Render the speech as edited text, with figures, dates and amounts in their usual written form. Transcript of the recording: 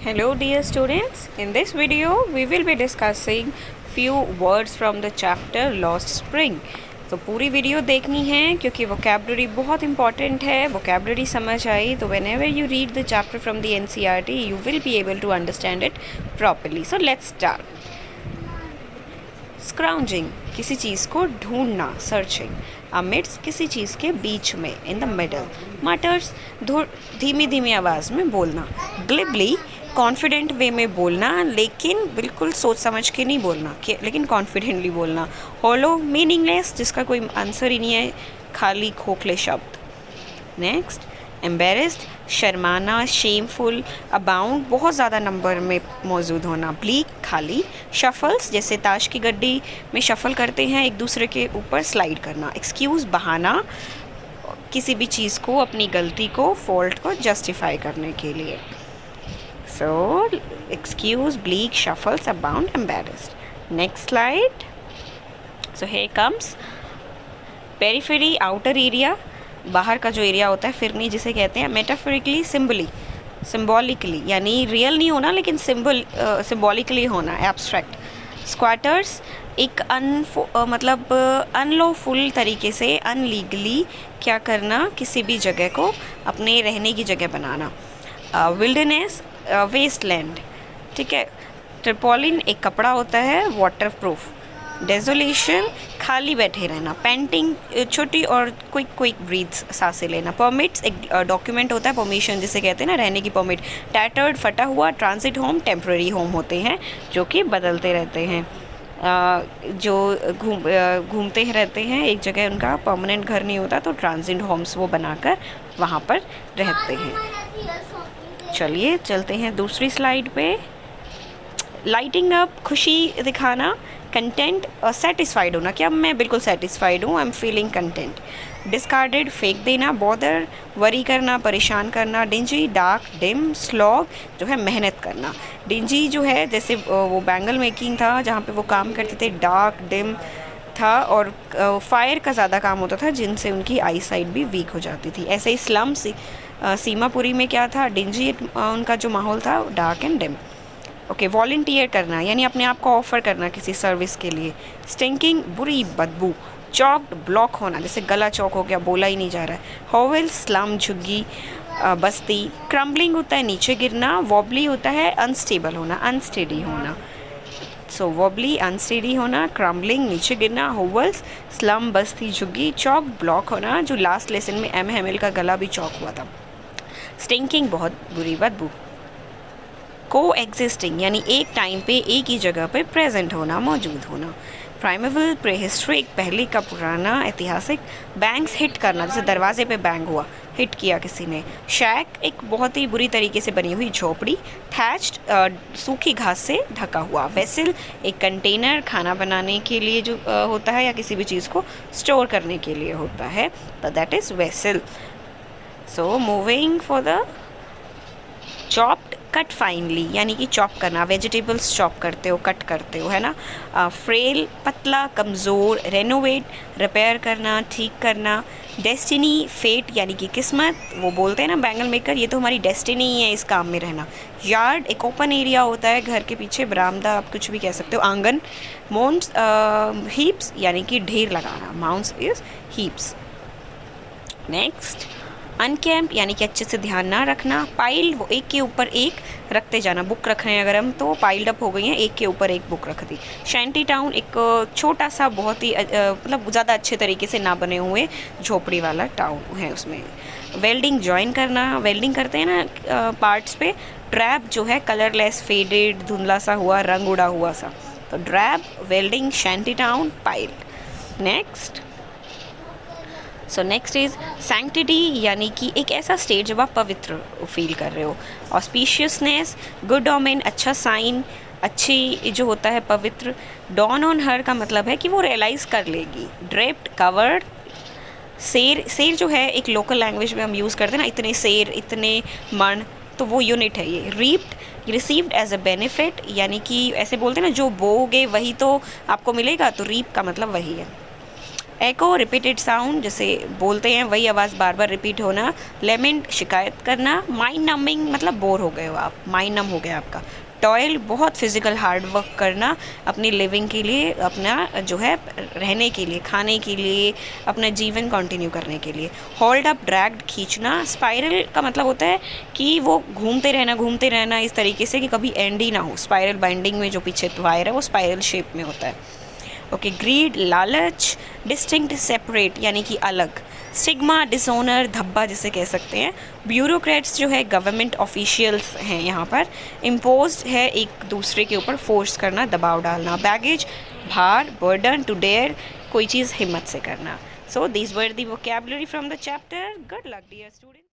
Hello dear students, in this video we will be discussing few words from the chapter Lost Spring। तो पूरी video देखनी है क्योंकि vocabulary बहुत important है। वोकैबलरी समझ आई तो whenever you read the chapter from the NCERT you will be able to understand it properly। So let's start। स्क्राउंजिंग, किसी चीज़ को ढूंढना, सर्चिंग। अमिड्स, किसी चीज़ के बीच में, इन द मिडल। मटर्स, धीमी धीमी आवाज़ में बोलना। ग्लिबली, कॉन्फिडेंट वे में बोलना लेकिन बिल्कुल सोच समझ के नहीं बोलना, लेकिन कॉन्फिडेंटली बोलना। हॉलो, मीनिंगलेस, जिसका कोई आंसर ही नहीं है, खाली खोखले शब्द। नेक्स्ट, एम्बेरेस्ड, शर्माना, शेमफुल। अबाउंड, बहुत ज़्यादा नंबर में मौजूद होना। ब्लीक, खाली। शफल्स, जैसे ताश की गड्डी में शफल करते हैं, एक दूसरे के ऊपर स्लाइड करना। एक्सक्यूज़, बहाना, किसी भी चीज़ को, अपनी गलती को, फॉल्ट को जस्टिफाई करने के लिए। So excuse, bleak, shuffles, abound, embarrassed. Next slide. So here comes periphery, outer area, बाहर का जो एरिया होता है, फिरनी जिसे कहते हैं। मेटाफोरिकली, सिम्बॉलिकली, यानी रियल नहीं होना लेकिन सिम्बॉलिकली होना, एब्स्ट्रैक्ट। स्क्वाटर्स, एक मतलब अनलॉफुल तरीके से, अनलीगली क्या करना, किसी भी जगह को अपने रहने की जगह बनाना। विल्डरनेस, वेस्टलैंड, ठीक है। टर्पोलिन, एक कपड़ा होता है, वाटर प्रूफ। डेजोलेशन, खाली बैठे रहना। पेंटिंग, छोटी और क्विक ब्रीथ्स, सांसें लेना। परमिट्स, एक डॉक्यूमेंट होता है, परमिशन जिसे कहते हैं ना, रहने की परमिट। टैटर्ड, फटा हुआ। ट्रांजिट होम, टेम्पररी होम होते हैं जो कि बदलते रहते हैं, जो घूमते रहते हैं एक जगह, उनका परमानेंट घर नहीं होता, तो ट्रांजिट होम्स वो बनाकर वहाँ पर रहते हैं। चलिए चलते हैं दूसरी स्लाइड पे। लाइटिंग अप, खुशी दिखाना। कंटेंट, सेटिस्फाइड होना कि अब मैं बिल्कुल सेटिस्फाइड हूँ, I am feeling content. Discarded, फेंक देना। बॉदर, वरी करना, परेशान करना। Dingy, dark, dim. स्लॉग, जो है मेहनत करना। डिंजी जो है जैसे वो बैंगल मेकिंग था जहाँ पे वो काम करते थे, डार्क डिम था, और फायर का ज़्यादा काम होता था जिनसे उनकी आई साइट भी वीक हो जाती थी। ऐसे ही स्लम, सीमापुरी में क्या था, डिंजी उनका जो माहौल था, dark and dim. Okay, volunteer करना यानी अपने आप को ऑफ़र करना किसी सर्विस के लिए। स्टिंकिंग, बुरी बदबू। चॉक्ड, ब्लॉक होना, जैसे गला चौक हो गया, बोला ही नहीं जा रहा है। हॉवेल, स्लम, झुग्गी, बस्ती। क्रम्बलिंग होता है नीचे गिरना। वॉबली होता है अनस्टेबल होना, अनस्टेडी होना। सो वॉबली, अनस्टेडी होना। क्रम्बलिंग, नीचे गिरना। होवल्स, स्लम, बस्ती, झुग्गी। चौक, ब्लॉक होना, जो लास्ट लेसन में एम का गला भी चौक हुआ था। स्टिंकिंग, बहुत बुरी बदबू। को एग्जिस्टिंग, यानी एक टाइम पे एक ही जगह पे प्रेजेंट होना, मौजूद होना। प्राइमेवल, प्रेहिस्ट्रिक, पहले का पुराना, ऐतिहासिक। बैंग्स, हिट करना, जैसे दरवाजे पे बैंग हुआ, हिट किया किसी ने। शैक, एक बहुत ही बुरी तरीके से बनी हुई झोपड़ी। थैच्ड, सूखी घास से ढका हुआ। वेसल, एक कंटेनर, खाना बनाने के लिए जो होता है या किसी भी चीज़ को स्टोर करने के लिए होता है, तो that is vessel. So moving for the chopped, cut finally, यानी कि चॉप करना, वेजिटेबल्स चॉप करते हो, कट करते हो, है ना। फ्रेल, पतला, कमज़ोर। रेनोवेट, रिपेयर करना, ठीक करना। डेस्टिनी, फेट, यानी कि किस्मत, वो बोलते हैं ना बैंगल मेकर, ये तो हमारी डेस्टिनी ही है इस काम में रहना। यार्ड, एक ओपन एरिया होता है घर के पीछे, बरामदा, आप कुछ भी कह सकते हो, आंगन। माउंट्स, हीप्स, यानी कि ढेर लगाना, माउंट्स इज हीप्स। नेक्स्ट, अनकैम्प, यानी कि अच्छे से ध्यान ना रखना। पाइल, वो एक के ऊपर एक रखते जाना, बुक रख रहे हैं अगर हम तो पाइल्ड अप हो गई हैं, एक के ऊपर एक बुक रख दी। शैंटी टाउन, एक छोटा सा, बहुत ही मतलब ज़्यादा अच्छे तरीके से ना बने हुए झोपड़ी वाला टाउन है उसमें। वेल्डिंग, जॉइन करना, वेल्डिंग करते हैं ना पार्ट्स पे। ड्रैब, जो है कलरलेस, फेडेड, धुंधला सा हुआ, रंग उड़ा हुआ सा, तो drab, welding, shanty town, pile. Next, so next is sanctity, यानी कि एक ऐसा स्टेट जब आप पवित्र फील कर रहे हो। ऑस्पिशियसनेस, गुड ओमेन, अच्छा साइन, अच्छी जो होता है, पवित्र। डॉन ऑन हर का मतलब है कि वो रियलाइज़ कर लेगी। Draped, covered. सेर जो है एक लोकल लैंग्वेज में हम यूज़ करते हैं ना, इतने सेर, इतने मण, तो वो यूनिट है ये। रीप्ड, रिसीव्ड एज अ बेनिफिट, यानी कि ऐसे बोलते हैं ना, जो बोगे वही तो आपको मिलेगा, तो रीप का मतलब वही है। एको रिपीटेड साउंड, जैसे बोलते हैं वही आवाज़ बार बार रिपीट होना। लेमेंट शिकायत करना। माइंड नमिंग मतलब बोर हो गए हो आप, माइंड नम हो गया आपका। टॉयल बहुत फिजिकल हार्ड वर्क करना अपनी लिविंग के लिए, अपना जो है रहने के लिए, खाने के लिए, अपना जीवन कंटिन्यू करने के लिए। होल्ड अप ड्रैग्ड खींचना। स्पाइरल का मतलब होता है कि वो घूमते रहना इस तरीके से कि कभी एंड ही ना हो। स्पाइरल बाइंडिंग में जो पीछे वायर है वो स्पाइरल शेप में होता है। ओके, ग्रीड लालच। डिस्टिंक्ट सेपरेट यानी कि अलग। स्टिग्मा डिसऑनर धब्बा जिसे कह सकते हैं। ब्यूरोक्रेट्स जो है गवर्नमेंट ऑफिशियल्स हैं यहाँ पर। इम्पोज्ड है एक दूसरे के ऊपर फोर्स करना, दबाव डालना। बैगेज भार, बर्डन, टू डेयर कोई चीज़ हिम्मत से करना। So these were the vocabulary from the chapter. Good luck dear student.